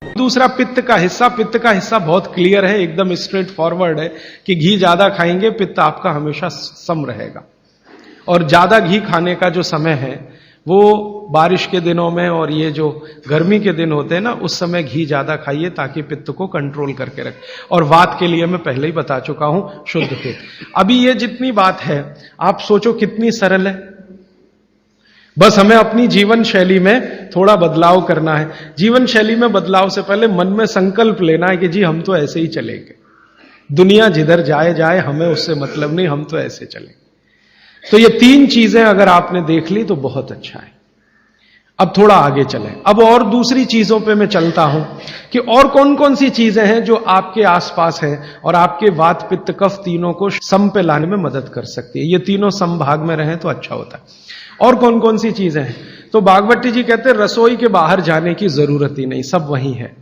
दूसरा पित्त का हिस्सा बहुत क्लियर है, एकदम स्ट्रेट फॉरवर्ड है कि घी ज्यादा खाएंगे पित्त आपका हमेशा सम रहेगा। और ज्यादा घी खाने का जो समय है वो बारिश के दिनों में और ये जो गर्मी के दिन होते हैं ना, उस समय घी ज्यादा खाइए ताकि पित्त को कंट्रोल करके रखे। और वात के लिए मैं पहले ही बता चुका हूं, शुद्ध पित्त। अभी ये जितनी बात है आप सोचो कितनी सरल है, बस हमें अपनी जीवन शैली में थोड़ा बदलाव करना है। जीवन शैली में बदलाव से पहले मन में संकल्प लेना है कि जी हम तो ऐसे ही चलेंगे, दुनिया जिधर जाए जाए हमें उससे मतलब नहीं, हम तो ऐसे चलेंगे। तो ये तीन चीजें अगर आपने देख ली तो बहुत अच्छा है। अब थोड़ा आगे चलें, अब और दूसरी चीजों पे मैं चलता हूं कि और कौन कौन सी चीजें हैं जो आपके आसपास हैं और आपके वात पित्त कफ तीनों को सम पे लाने में मदद कर सकती है। ये तीनों समभाग में रहें तो अच्छा होता है। और कौन कौन सी चीजें हैं? तो भागवती जी कहते हैं रसोई के बाहर जाने की जरूरत ही नहीं, सब वहीं है।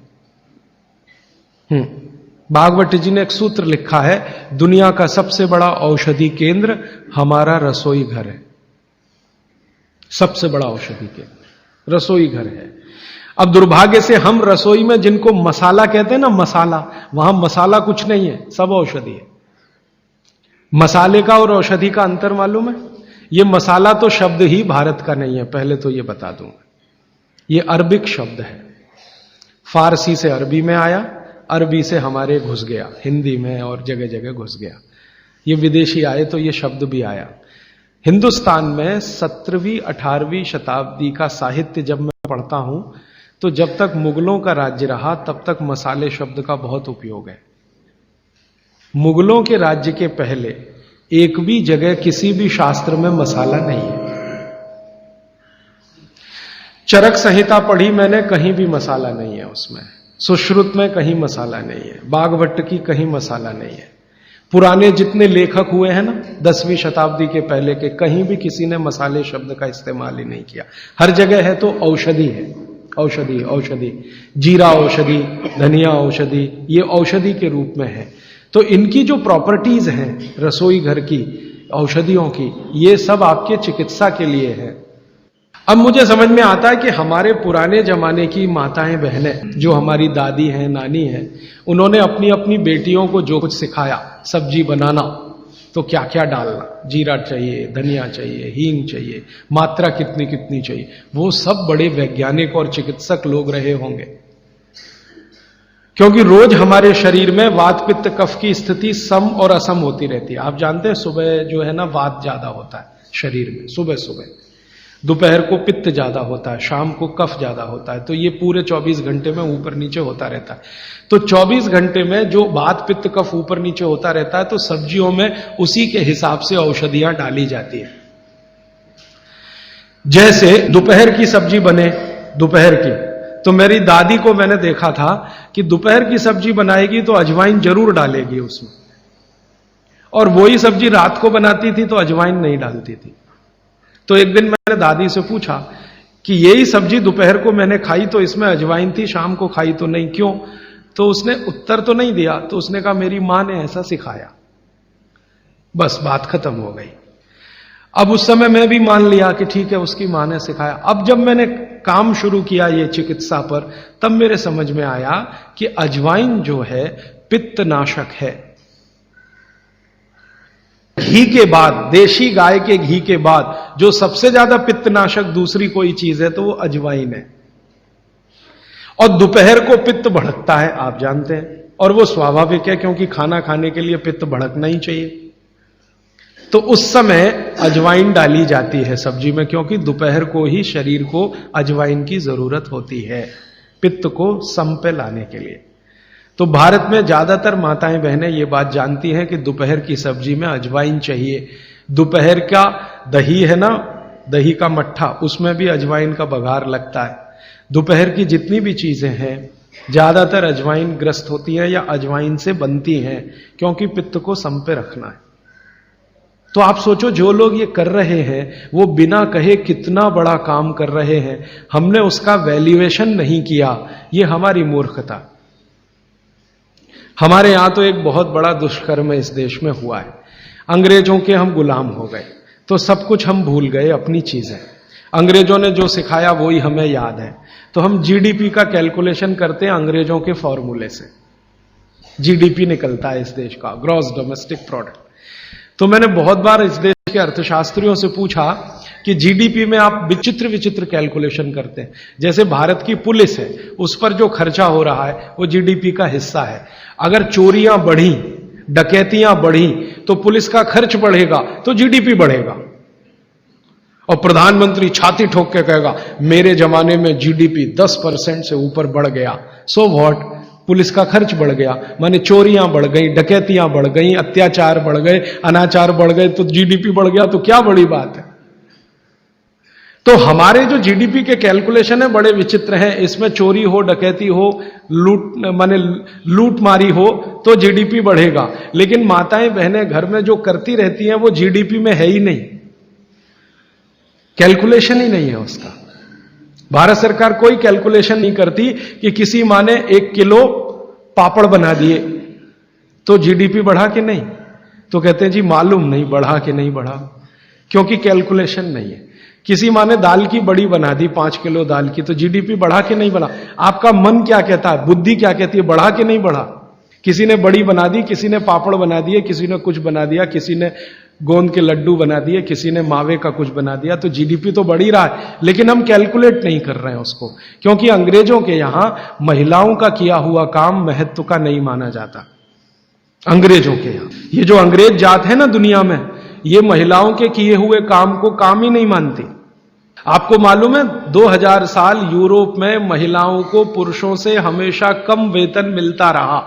भागवती जी ने एक सूत्र लिखा है, दुनिया का सबसे बड़ा औषधि केंद्र हमारा रसोई घर है। सबसे बड़ा औषधि केंद्र रसोई घर है। अब दुर्भाग्य से हम रसोई में जिनको मसाला कहते हैं ना, मसाला, वहां मसाला कुछ नहीं है, सब औषधि है। मसाले का और औषधि का अंतर मालूम है? ये मसाला तो शब्द ही भारत का नहीं है, पहले तो ये बता दूंगा। ये अरबिक शब्द है, फारसी से अरबी में आया, अरबी से हमारे घुस गया, हिंदी में और जगह जगह घुस गया। ये विदेशी आए तो ये शब्द भी आया। हिंदुस्तान में 17वीं 18वीं शताब्दी का साहित्य जब मैं पढ़ता हूं तो जब तक मुगलों का राज्य रहा तब तक मसाले शब्द का बहुत उपयोग है। मुगलों के राज्य के पहले एक भी जगह किसी भी शास्त्र में मसाला नहीं है। चरक संहिता पढ़ी मैंने, कहीं भी मसाला नहीं है उसमें। सुश्रुत में कहीं मसाला नहीं है, बागभट्ट की कहीं मसाला नहीं है। पुराने जितने लेखक हुए हैं ना 10वीं शताब्दी के पहले के, कहीं भी किसी ने मसाले शब्द का इस्तेमाल ही नहीं किया। हर जगह है तो औषधि है, औषधि औषधि, जीरा औषधि, धनिया औषधि, ये औषधि के रूप में है। तो इनकी जो प्रॉपर्टीज हैं रसोई घर की, औषधियों की, ये सब आपके चिकित्सा के लिए है। अब मुझे समझ में आता है कि हमारे पुराने जमाने की माताएं बहनें, जो हमारी दादी हैं, नानी हैं, उन्होंने अपनी अपनी बेटियों को जो कुछ सिखाया, सब्जी बनाना तो क्या क्या डालना, जीरा चाहिए, धनिया चाहिए, हींग चाहिए, मात्रा कितनी कितनी चाहिए, वो सब बड़े वैज्ञानिक और चिकित्सक लोग रहे होंगे। क्योंकि रोज हमारे शरीर में वात पित्त कफ की स्थिति सम और असम होती रहती है। आप जानते हैं सुबह जो है ना वात ज्यादा होता है शरीर में, सुबह सुबह, दोपहर को पित्त ज्यादा होता है, शाम को कफ ज्यादा होता है। तो ये पूरे 24 घंटे में ऊपर नीचे होता रहता है। तो 24 घंटे में जो वात पित्त कफ ऊपर नीचे होता रहता है, तो सब्जियों में उसी के हिसाब से औषधियां डाली जाती है। जैसे दोपहर की सब्जी बने, दोपहर की, तो मेरी दादी को मैंने देखा था कि दोपहर की सब्जी बनाएगी तो अजवाइन जरूर डालेगी उसमें, और वही सब्जी रात को बनाती थी तो अजवाइन नहीं डालती थी। तो एक दिन मैंने दादी से पूछा कि यही सब्जी दोपहर को मैंने खाई तो इसमें अजवाइन थी, शाम को खाई तो नहीं, क्यों? तो उसने उत्तर तो नहीं दिया। तो उसने कहा मेरी मां ने ऐसा सिखाया। बस बात खत्म हो गई। अब उस समय मैं भी मान लिया कि ठीक है, उसकी मां ने सिखाया। अब जब मैंने काम शुरू किया ये चिकित्सा पर, तब मेरे समझ में आया कि अजवाइन जो है पित्तनाशक है। घी के बाद, देशी गाय के घी के बाद जो सबसे ज्यादा पित्तनाशक दूसरी कोई चीज है तो वो अजवाइन है। और दोपहर को पित्त भड़कता है, आप जानते हैं, और वो स्वाभाविक है क्योंकि खाना खाने के लिए पित्त भड़कना ही चाहिए। तो उस समय अजवाइन डाली जाती है सब्जी में, क्योंकि दोपहर को ही शरीर को अजवाइन की जरूरत होती है पित्त को सम पे लाने के लिए। तो भारत में ज्यादातर माताएं बहनें ये बात जानती हैं कि दोपहर की सब्जी में अजवाइन चाहिए। दोपहर का दही है ना, दही का मट्ठा, उसमें भी अजवाइन का बघार लगता है। दोपहर की जितनी भी चीजें हैं ज्यादातर अजवाइन ग्रस्त होती हैं या अजवाइन से बनती हैं, क्योंकि पित्त को सम पे रखना है। तो आप सोचो जो लोग ये कर रहे हैं वो बिना कहे कितना बड़ा काम कर रहे हैं, हमने उसका वैल्यूएशन नहीं किया, ये हमारी मूर्खता। हमारे यहां तो एक बहुत बड़ा दुष्कर्म इस देश में हुआ है। अंग्रेजों के हम गुलाम हो गए तो सब कुछ हम भूल गए, अपनी चीजें। अंग्रेजों ने जो सिखाया वही हमें याद है। तो तो हम जीडीपी का कैलकुलेशन करते हैं अंग्रेजों के फॉर्मूले से। जीडीपी निकलता है इस देश का, ग्रॉस डोमेस्टिक प्रोडक्ट। तो मैंने बहुत बार इस देश के अर्थशास्त्रियों से पूछा कि जीडीपी में आप विचित्र विचित्र कैलकुलेशन करते हैं। जैसे भारत की पुलिस है, उस पर जो खर्चा हो रहा है वो जीडीपी का हिस्सा है। अगर चोरियां बढ़ी, डकैतियां बढ़ी, तो पुलिस का खर्च बढ़ेगा तो जीडीपी बढ़ेगा। और प्रधानमंत्री छाती ठोक के कहेगा मेरे जमाने में जीडीपी 10% से ऊपर बढ़ गया। सो व्हाट, पुलिस का खर्च बढ़ गया, माने चोरियां बढ़ गई, डकैतियां बढ़ गई, अत्याचार बढ़ गए, अनाचार बढ़ गए, तो जीडीपी बढ़ गया, तो क्या बड़ी बात है। तो हमारे जो जीडीपी के कैलकुलेशन है बड़े विचित्र हैं। इसमें चोरी हो, डकैती हो, लूट मारी हो तो जीडीपी बढ़ेगा, लेकिन माताएं बहनें घर में जो करती रहती हैं वो जीडीपी में है ही नहीं, कैलकुलेशन ही नहीं है उसका। भारत सरकार कोई कैलकुलेशन नहीं करती कि किसी माँ ने 1 किलो पापड़ बना दिए तो जीडीपी बढ़ा कि नहीं, तो कहते हैं जी मालूम नहीं बढ़ा कि नहीं बढ़ा, क्योंकि कैलकुलेशन नहीं है। किसी माँ ने दाल की बड़ी बना दी 5 किलो दाल की, तो जीडीपी बढ़ा कि नहीं बढ़ा। आपका मन क्या कहता है, बुद्धि क्या कहती है, बढ़ा कि नहीं बढ़ा। किसी ने बड़ी बना दी, किसी ने पापड़ बना दिए, किसी ने कुछ बना दिया, किसी ने गोंद के लड्डू बना दिए, किसी ने मावे का कुछ बना दिया, तो जीडीपी तो बढ़ ही रहा है, लेकिन हम कैलकुलेट नहीं कर रहे हैं उसको, क्योंकि अंग्रेजों के यहां महिलाओं का किया हुआ काम महत्व का नहीं माना जाता। अंग्रेजों के यहां ये जो अंग्रेज जात है ना दुनिया में, ये महिलाओं के किए हुए काम को काम ही नहीं मानती। आपको मालूम है 2000 साल यूरोप में महिलाओं को पुरुषों से हमेशा कम वेतन मिलता रहा,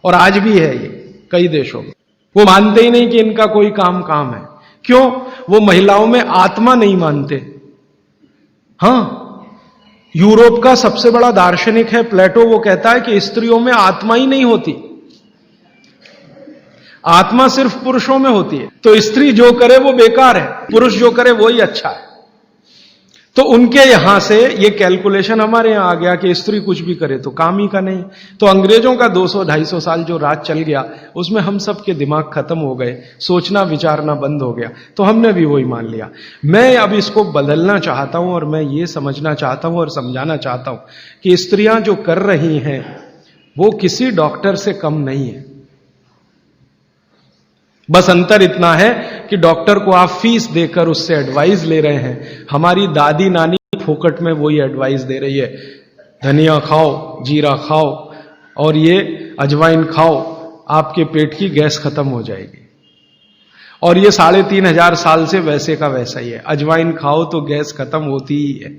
और आज भी है ये कई देशों में। वो मानते ही नहीं कि इनका कोई काम है। क्यों? वो महिलाओं में आत्मा नहीं मानते। हां, यूरोप का सबसे बड़ा दार्शनिक है प्लेटो, वो कहता है कि स्त्रियों में आत्मा ही नहीं होती, आत्मा सिर्फ पुरुषों में होती है। तो स्त्री जो करे वो बेकार है, पुरुष जो करे वो ही अच्छा है। तो उनके यहां से ये कैलकुलेशन हमारे यहां आ गया कि स्त्री कुछ भी करे तो काम ही का नहीं। तो अंग्रेजों का 200-250 साल जो राज चल गया, उसमें हम सब के दिमाग खत्म हो गए, सोचना विचारना बंद हो गया, तो हमने भी वही मान लिया। मैं अब इसको बदलना चाहता हूं, और मैं ये समझना चाहता हूं और समझाना चाहता हूं कि स्त्रियां जो कर रही हैं वो किसी डॉक्टर से कम नहीं है। बस अंतर इतना है कि डॉक्टर को आप फीस देकर उससे एडवाइस ले रहे हैं, हमारी दादी नानी फोकट में वही एडवाइस दे रही है, धनिया खाओ, जीरा खाओ और ये अजवाइन खाओ, आपके पेट की गैस खत्म हो जाएगी। और ये 3500 साल से वैसे का वैसा ही है, अजवाइन खाओ तो गैस खत्म होती ही है।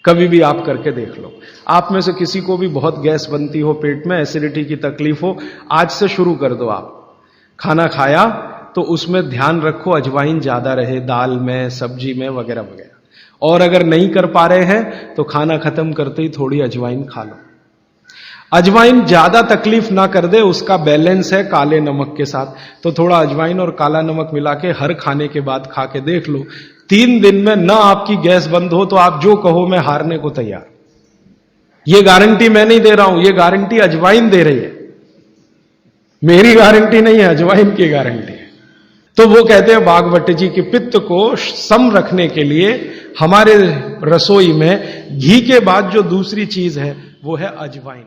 कभी भी आप करके देख लो। आप में से किसी को भी बहुत गैस बनती हो, पेट में एसिडिटी की तकलीफ हो, आज से शुरू कर दो। आप खाना खाया तो उसमें ध्यान रखो अजवाइन ज्यादा रहे, दाल में, सब्जी में, वगैरह वगैरह। और अगर नहीं कर पा रहे हैं तो खाना खत्म करते ही थोड़ी अजवाइन खा लो। अजवाइन ज्यादा तकलीफ ना कर दे, उसका बैलेंस है काले नमक के साथ, तो थोड़ा अजवाइन और काला नमक मिला के हर खाने के बाद खा के देख लो। 3 दिन में ना आपकी गैस बंद हो तो आप जो कहो मैं हारने को तैयार। ये गारंटी मैं नहीं दे रहा हूं, ये गारंटी अजवाइन दे रही है, मेरी गारंटी नहीं है, अजवाइन की गारंटी है। तो वो कहते हैं भागवत जी कि पित्त को सम रखने के लिए हमारे रसोई में घी के बाद जो दूसरी चीज है वो है अजवाइन।